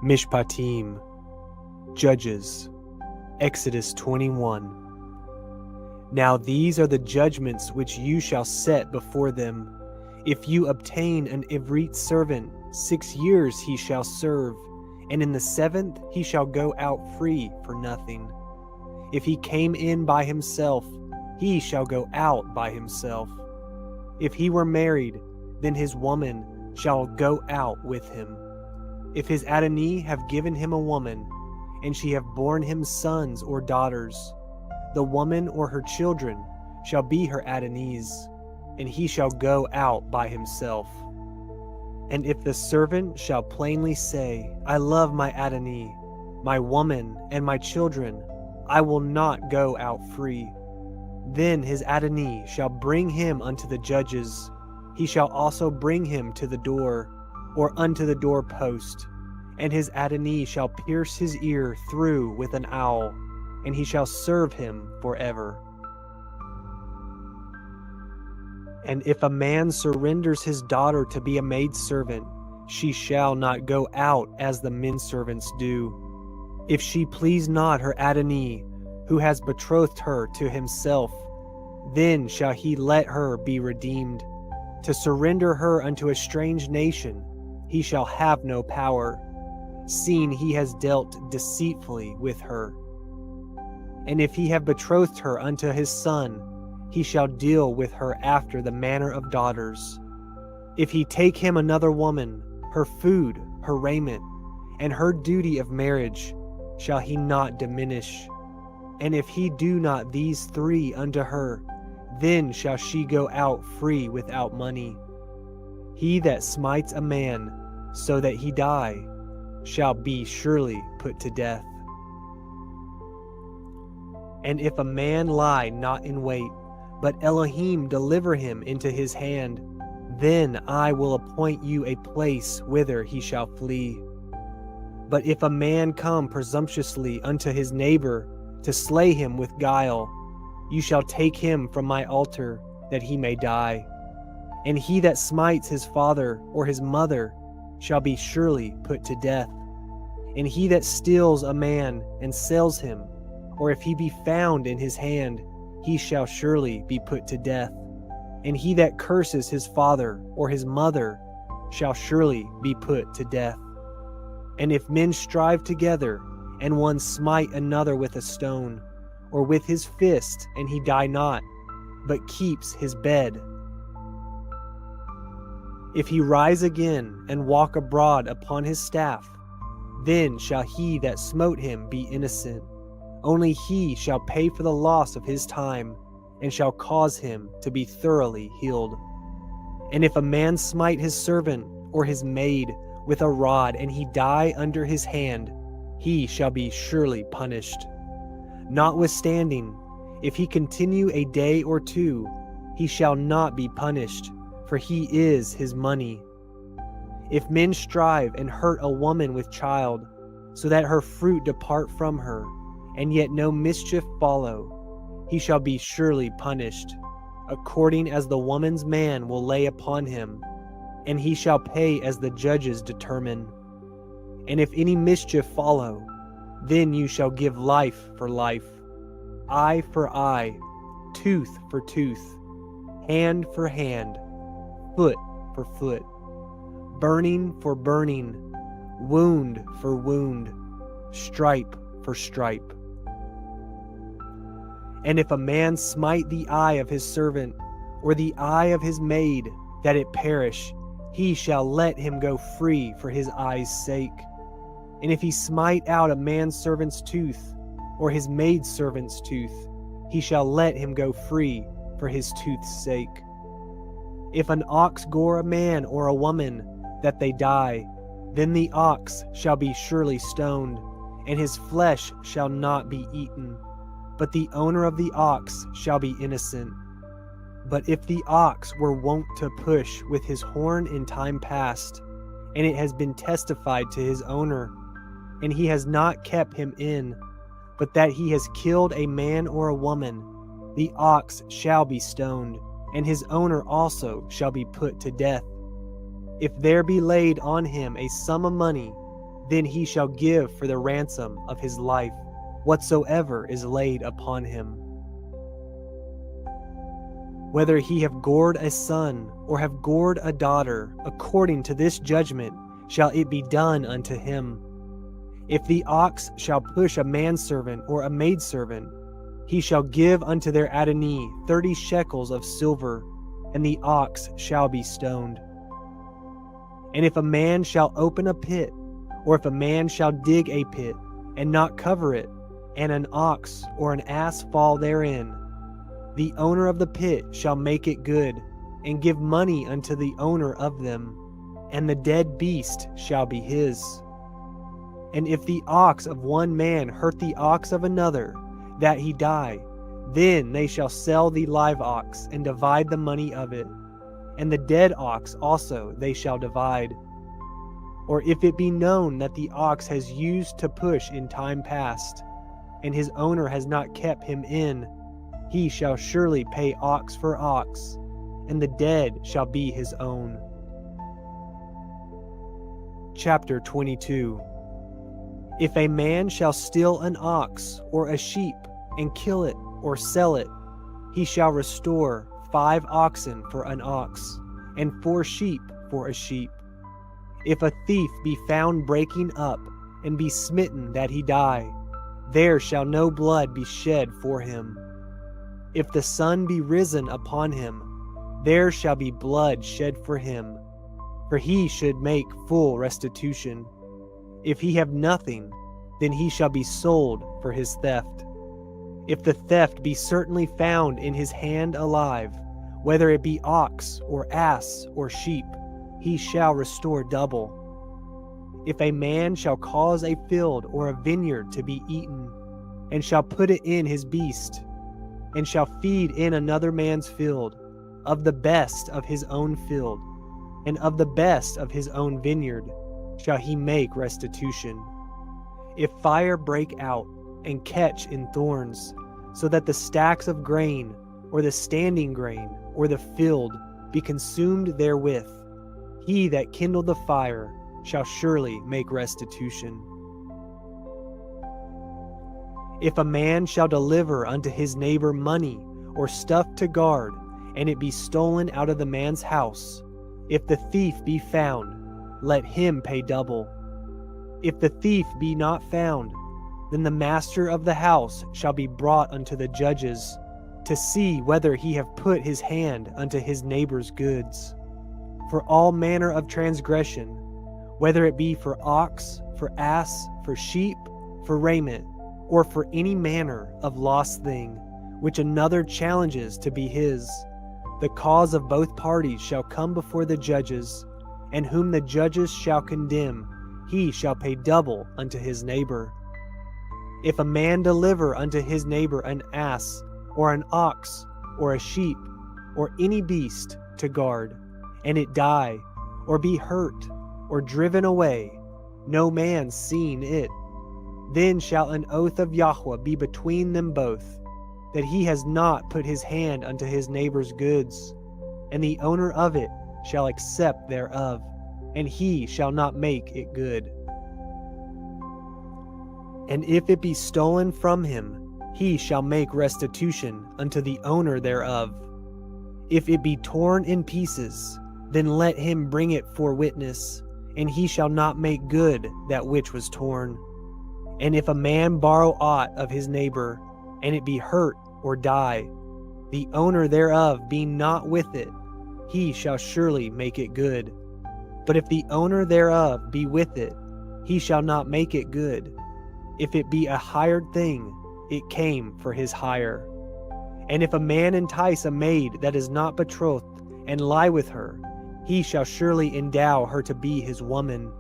Mishpatim, Judges, Exodus 21. Now these are the judgments which you shall set before them. If you obtain an yhvh servant, 6 years he shall serve, and in the 7th he shall go out free for nothing. If he came in by himself, he shall go out by himself. If he were married, then his woman shall go out with him. If his Adonai have given him a woman, and she have borne him sons or daughters, the woman or her children shall be her Adonai's, and he shall go out by himself. And if the servant shall plainly say, I love my Adonai, my woman, and my children, I will not go out free, then his Adonai shall bring him unto the judges. He shall also bring him to the door, or unto the doorpost, and his Adonai shall pierce his ear through with an awl, and he shall serve him forever. And if a man surrenders his daughter to be a maidservant, she shall not go out as the men servants do. If she please not her Adonai, who has betrothed her to himself, then shall he let her be redeemed. To surrender her unto a strange nation, he shall have no power, seeing he has dealt deceitfully with her. And if he have betrothed her unto his son, he shall deal with her after the manner of daughters. If he take him another woman, her food, her raiment, and her duty of marriage shall he not diminish. And if he do not these 3 unto her, then shall she go out free without money. He that smites a man so that he die shall be surely put to death. And if a man lie not in wait, but Elohim deliver him into his hand, then I will appoint you a place whither he shall flee. But if a man come presumptuously unto his neighbor to slay him with guile, you shall take him from my altar, that he may die. And he that smites his father or his mother shall be surely put to death. And he that steals a man and sells him, or if he be found in his hand, he shall surely be put to death. And he that curses his father or his mother shall surely be put to death. And if men strive together, and one smite another with a stone, or with his fist, and he die not, but keeps his bed, if he rise again and walk abroad upon his staff, then shall he that smote him be innocent. Only he shall pay for the loss of his time, and shall cause him to be thoroughly healed. And if a man smite his servant or his maid with a rod, and he die under his hand, he shall be surely punished. Notwithstanding, if he continue a day or 2, he shall not be punished, for he is his money. If men strive and hurt a woman with child, so that her fruit depart from her, and yet no mischief follow, he shall be surely punished, according as the woman's man will lay upon him, and he shall pay as the judges determine. And if any mischief follow, then you shall give life for life, eye for eye, tooth for tooth, hand for hand, foot for foot, burning for burning, wound for wound, stripe for stripe. And if a man smite the eye of his servant, or the eye of his maid, that it perish, he shall let him go free for his eye's sake. And if he smite out a manservant's tooth, or his maidservant's tooth, he shall let him go free for his tooth's sake. If an ox gore a man or a woman, that they die, then the ox shall be surely stoned, and his flesh shall not be eaten, but the owner of the ox shall be innocent. But if the ox were wont to push with his horn in time past, and it has been testified to his owner, and he has not kept him in, but that he has killed a man or a woman, the ox shall be stoned, and his owner also shall be put to death. If there be laid on him a sum of money, then he shall give for the ransom of his life whatsoever is laid upon him. Whether he have gored a son or have gored a daughter, according to this judgment shall it be done unto him. If the ox shall push a manservant or a maidservant, he shall give unto their adonai 30 shekels of silver, and the ox shall be stoned. And if a man shall open a pit, or if a man shall dig a pit, and not cover it, and an ox or an ass fall therein, the owner of the pit shall make it good, and give money unto the owner of them, and the dead beast shall be his. And if the ox of one man hurt the ox of another, that he die, then they shall sell the live ox, and divide the money of it, and the dead ox also they shall divide. Or if it be known that the ox has used to push in time past, and his owner has not kept him in, he shall surely pay ox for ox, and the dead shall be his own. Chapter 22. If a man shall steal an ox or a sheep, and kill it or sell it, he shall restore 5 oxen for an ox, and 4 sheep for a sheep. If a thief be found breaking up, and be smitten that he die, there shall no blood be shed for him. If the sun be risen upon him, there shall be blood shed for him, for he should make full restitution. If he have nothing, then he shall be sold for his theft. If the theft be certainly found in his hand alive, whether it be ox or ass or sheep, he shall restore double. If a man shall cause a field or a vineyard to be eaten, and shall put it in his beast, and shall feed in another man's field, of the best of his own field, and of the best of his own vineyard, shall he make restitution. If fire break out and catch in thorns, so that the stacks of grain, or the standing grain, or the field be consumed therewith, he that kindled the fire shall surely make restitution. If a man shall deliver unto his neighbor money or stuff to guard, and it be stolen out of the man's house, if the thief be found, let him pay double. If the thief be not found, then the master of the house shall be brought unto the judges, to see whether he have put his hand unto his neighbor's goods. For all manner of transgression, whether it be for ox, for ass, for sheep, for raiment, or for any manner of lost thing, which another challenges to be his, the cause of both parties shall come before the judges, and whom the judges shall condemn, he shall pay double unto his neighbor. If a man deliver unto his neighbor an ass, or an ox, or a sheep, or any beast to guard, and it die, or be hurt, or driven away, no man seeing it, then shall an oath of Yahuah be between them both, that he has not put his hand unto his neighbor's goods, and the owner of it shall accept thereof, and he shall not make it good. And if it be stolen from him, he shall make restitution unto the owner thereof. If it be torn in pieces, then let him bring it for witness, and he shall not make good that which was torn. And if a man borrow aught of his neighbor, and it be hurt or die, the owner thereof being not with it, he shall surely make it good. But if the owner thereof be with it, he shall not make it good. If it be a hired thing, it came for his hire. And if a man entice a maid that is not betrothed, and lie with her, he shall surely endow her to be his woman.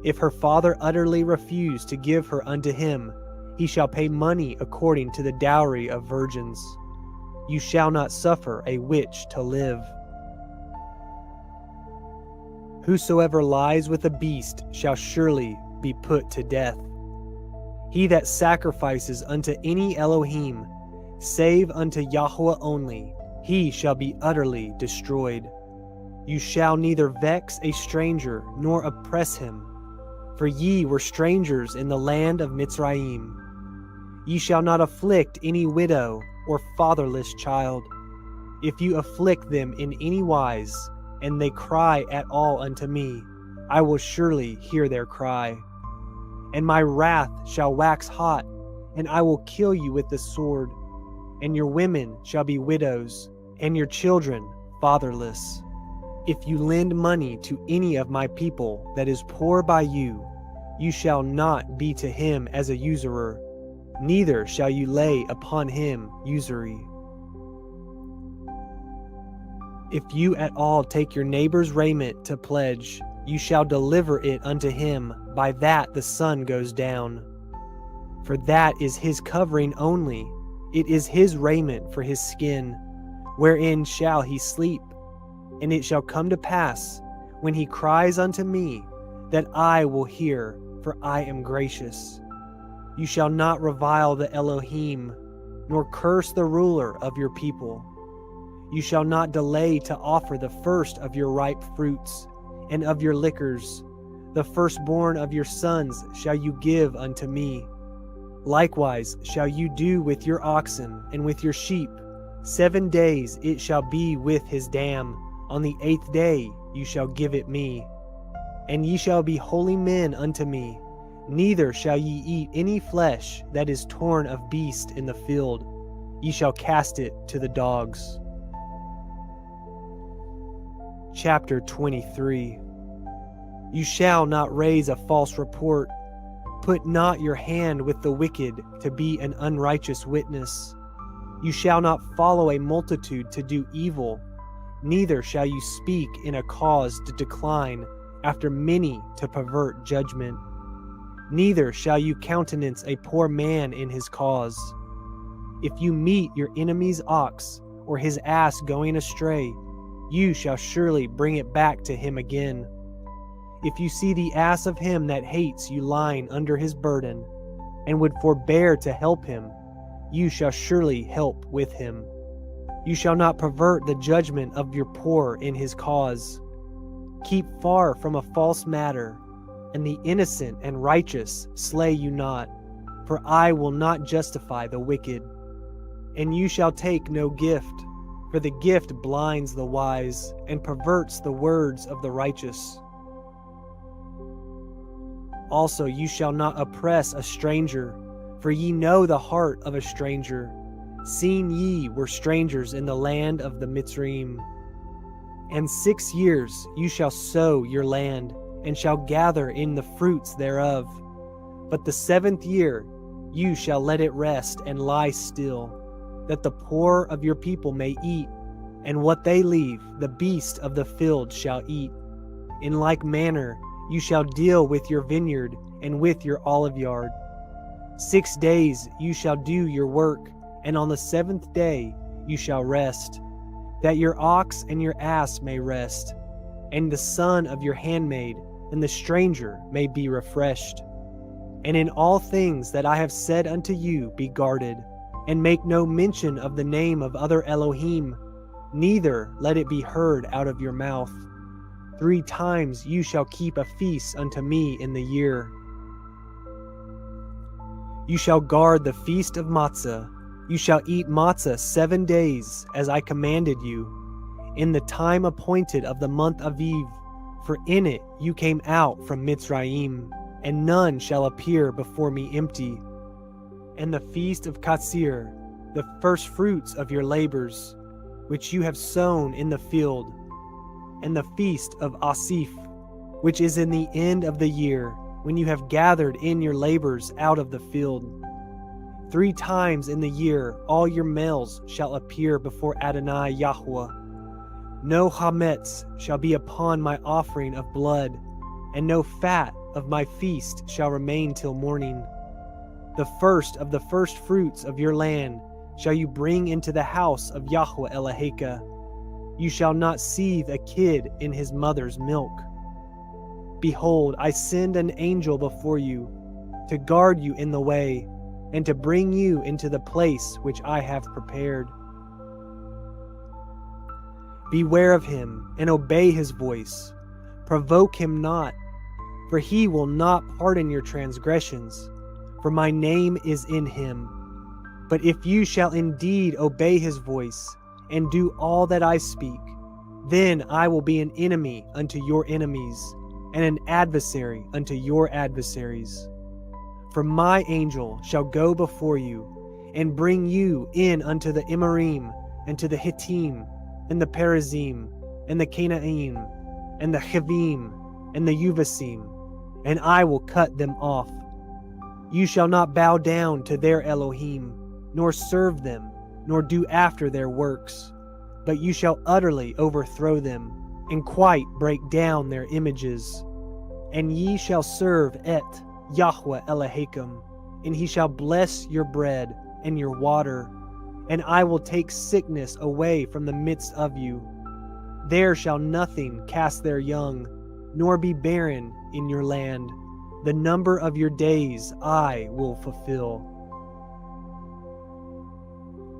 If her father utterly refuse to give her unto him, he shall pay money according to the dowry of virgins. You shall not suffer a witch to live. Whosoever lies with a beast shall surely be put to death. He that sacrifices unto any Elohim, save unto Yahuah only, he shall be utterly destroyed. You shall neither vex a stranger nor oppress him, for ye were strangers in the land of Mizraim. Ye shall not afflict any widow or fatherless child. If you afflict them in any wise, and they cry at all unto me, I will surely hear their cry. And my wrath shall wax hot, and I will kill you with the sword, and your women shall be widows, and your children fatherless. If you lend money to any of my people that is poor by you, you shall not be to him as a usurer, neither shall you lay upon him usury. If you at all take your neighbor's raiment to pledge, you shall deliver it unto him by that the sun goes down. For that is his covering only, it is his raiment for his skin, wherein shall he sleep. And it shall come to pass, when he cries unto me, that I will hear, for I am gracious. You shall not revile the Elohim, nor curse the ruler of your people. You shall not delay to offer the first of your ripe fruits, and of your liquors. The firstborn of your sons shall you give unto me. Likewise shall you do with your oxen and with your sheep. 7 days it shall be with his dam. On the 8th day you shall give it me. And ye shall be holy men unto me. Neither shall ye eat any flesh that is torn of beast in the field. Ye shall cast it to the dogs. Chapter 23. You shall not raise a false report. Put not your hand with the wicked to be an unrighteous witness. You shall not follow a multitude to do evil, neither shall you speak in a cause to decline after many to pervert judgment. Neither shall you countenance a poor man in his cause. If you meet your enemy's ox or his ass going astray, you shall surely bring it back to him again. If you see the ass of him that hates you lying under his burden, and would forbear to help him, you shall surely help with him. You shall not pervert the judgment of your poor in his cause. Keep far from a false matter, and the innocent and righteous slay you not, for I will not justify the wicked. And you shall take no gift, for the gift blinds the wise, and perverts the words of the righteous. Also you shall not oppress a stranger, for ye know the heart of a stranger, seeing ye were strangers in the land of the Mizraim. And 6 years you shall sow your land, and shall gather in the fruits thereof. But the 7th year you shall let it rest and lie still, that the poor of your people may eat, and what they leave the beast of the field shall eat. In like manner you shall deal with your vineyard and with your oliveyard. 6 days you shall do your work, and on the 7th day you shall rest, that your ox and your ass may rest, and the son of your handmaid and the stranger may be refreshed. And in all things that I have said unto you be guarded, and make no mention of the name of other Elohim, neither let it be heard out of your mouth. 3 times you shall keep a feast unto me in the year. You shall guard the feast of matzah. You shall eat matzah 7 days, as I commanded you, in the time appointed of the month Aviv, for in it you came out from Mizraim, and none shall appear before me empty. And the feast of Katsir, the first fruits of your labors, which you have sown in the field, and the feast of Asif, which is in the end of the year, when you have gathered in your labors out of the field. 3 times in the year all your males shall appear before Adonai Yahuah. No chametz shall be upon my offering of blood, and no fat of my feast shall remain till morning. The first of the first fruits of your land shall you bring into the house of Yahuah Eloheka. You shall not seethe a kid in his mother's milk. Behold, I send an angel before you, to guard you in the way, and to bring you into the place which I have prepared. Beware of him, and obey his voice. Provoke him not, for he will not pardon your transgressions, for my name is in him. But if you shall indeed obey his voice, and do all that I speak, then I will be an enemy unto your enemies, and an adversary unto your adversaries. For my angel shall go before you, and bring you in unto the Emorym, and to the Hittim, and the Perizim, and the Canaanite, and the Hivim, and the yhvh, and I will cut them off. You shall not bow down to their Elohim, nor serve them, nor do after their works, but you shall utterly overthrow them, and quite break down their images. And ye shall serve Yahuah Elohim, and he shall bless your bread and your water, and I will take sickness away from the midst of you. There shall nothing cast their young, nor be barren in your land. The number of your days I will fulfill.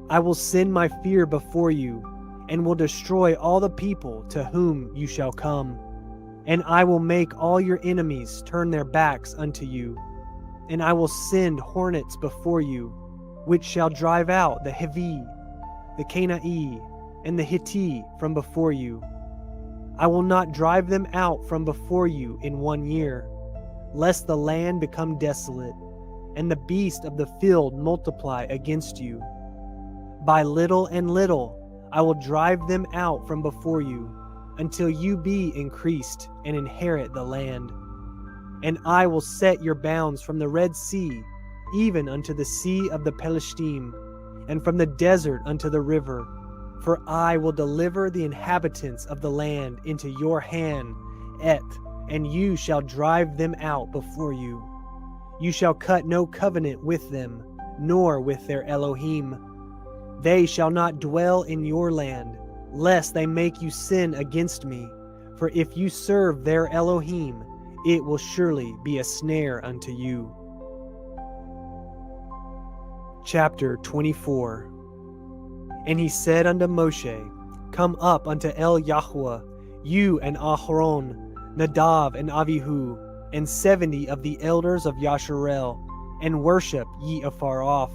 I will send my fear before you, and will destroy all the people to whom you shall come. And I will make all your enemies turn their backs unto you. And I will send hornets before you, which shall drive out the yhvh, the Canaanite, and the Hittite from before you. I will not drive them out from before you in 1 year, lest the land become desolate, and the beasts of the field multiply against you. By little and little I will drive them out from before you, until you be increased and inherit the land. And I will set your bounds from the Red Sea, even unto the sea of the Palestine, and from the desert unto the river. For I will deliver the inhabitants of the land into your hand, and you shall drive them out before you. You shall cut no covenant with them, nor with their Elohim. They shall not dwell in your land, lest they make you sin against me. For if you serve their Elohim, it will surely be a snare unto you. Chapter 24. And he said unto Moshe, Come up unto Yahuah, you and Aharon, Nadav and Avihu, and 70 of the elders of Yisra'el, and worship ye afar off.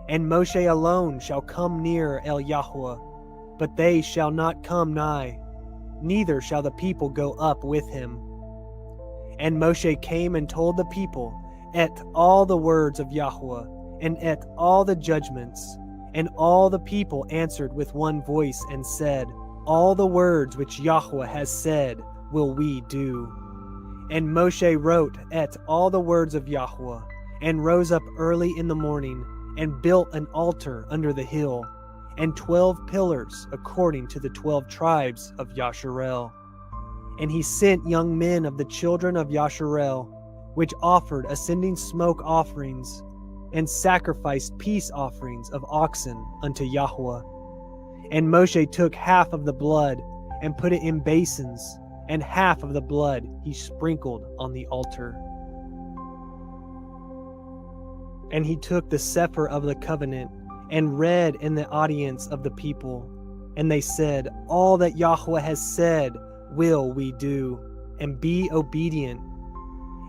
And Moshe alone shall come near Yahuah, but they shall not come nigh, neither shall the people go up with him. And Moshe came and told the people all the words of Yahuah, and all the judgments. And all the people answered with one voice and said, All the words which Yahuah has said will we do. And Moshe wrote all the words of Yahuah, and rose up early in the morning, and built an altar under the hill, and 12 pillars according to the 12 tribes of Yisra'el. And he sent young men of the children of Yisra'el, which offered ascending smoke offerings, and sacrificed peace offerings of oxen unto Yahuah. And Moshe took half of the blood, and put it in basins, and half of the blood he sprinkled on the altar. And he took the scepter of the covenant, and read in the audience of the people. And they said, All that Yahuah has said will we do, and be obedient.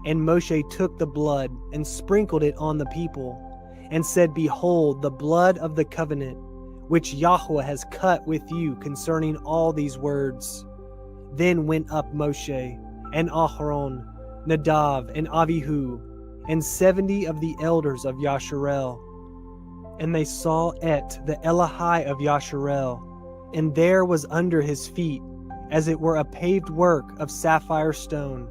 And Moshe took the blood, and sprinkled it on the people, and said, Behold, the blood of the covenant, which Yahuah has cut with you concerning all these words. Then went up Moshe, and Aharon, Nadav, and Avihu, and 70 of the elders of Yisra'el. And they saw the Elohai of Yisra'el, and there was under his feet, as it were a paved work of sapphire stone,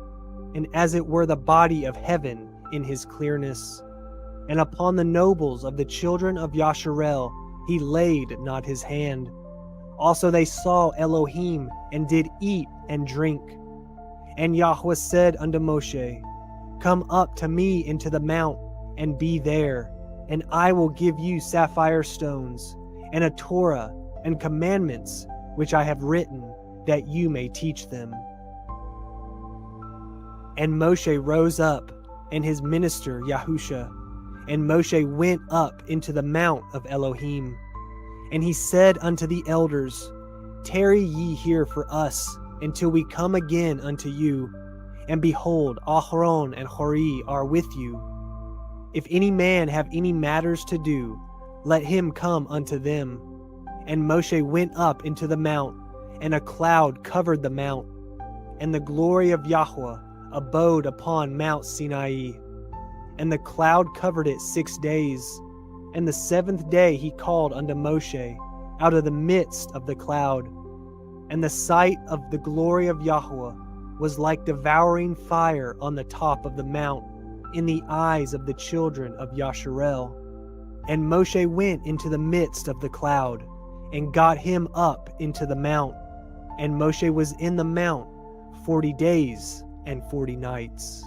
and as it were the body of heaven in his clearness. And upon the nobles of the children of Yisra'el he laid not his hand. Also they saw Elohim, and did eat and drink. And Yahuah said unto Moshe, Come up to me into the mount, and be there, and I will give you sapphire stones, and a Torah, and commandments, which I have written, that you may teach them. And Moshe rose up, and his minister Yahusha, and Moshe went up into the mount of Elohim. And he said unto the elders, Tarry ye here for us, until we come again unto you. And behold, Aharon and Hori are with you. If any man have any matters to do, let him come unto them. And Moshe went up into the mount, and a cloud covered the mount. And the glory of Yahuah abode upon Mount Sinai. And the cloud covered it 6 days. And the 7th day he called unto Moshe out of the midst of the cloud. And the sight of the glory of Yahuah was like devouring fire on the top of the mount in the eyes of the children of Yisra'el. And Moshe went into the midst of the cloud and got him up into the mount. And Moshe was in the mount 40 days and 40 nights.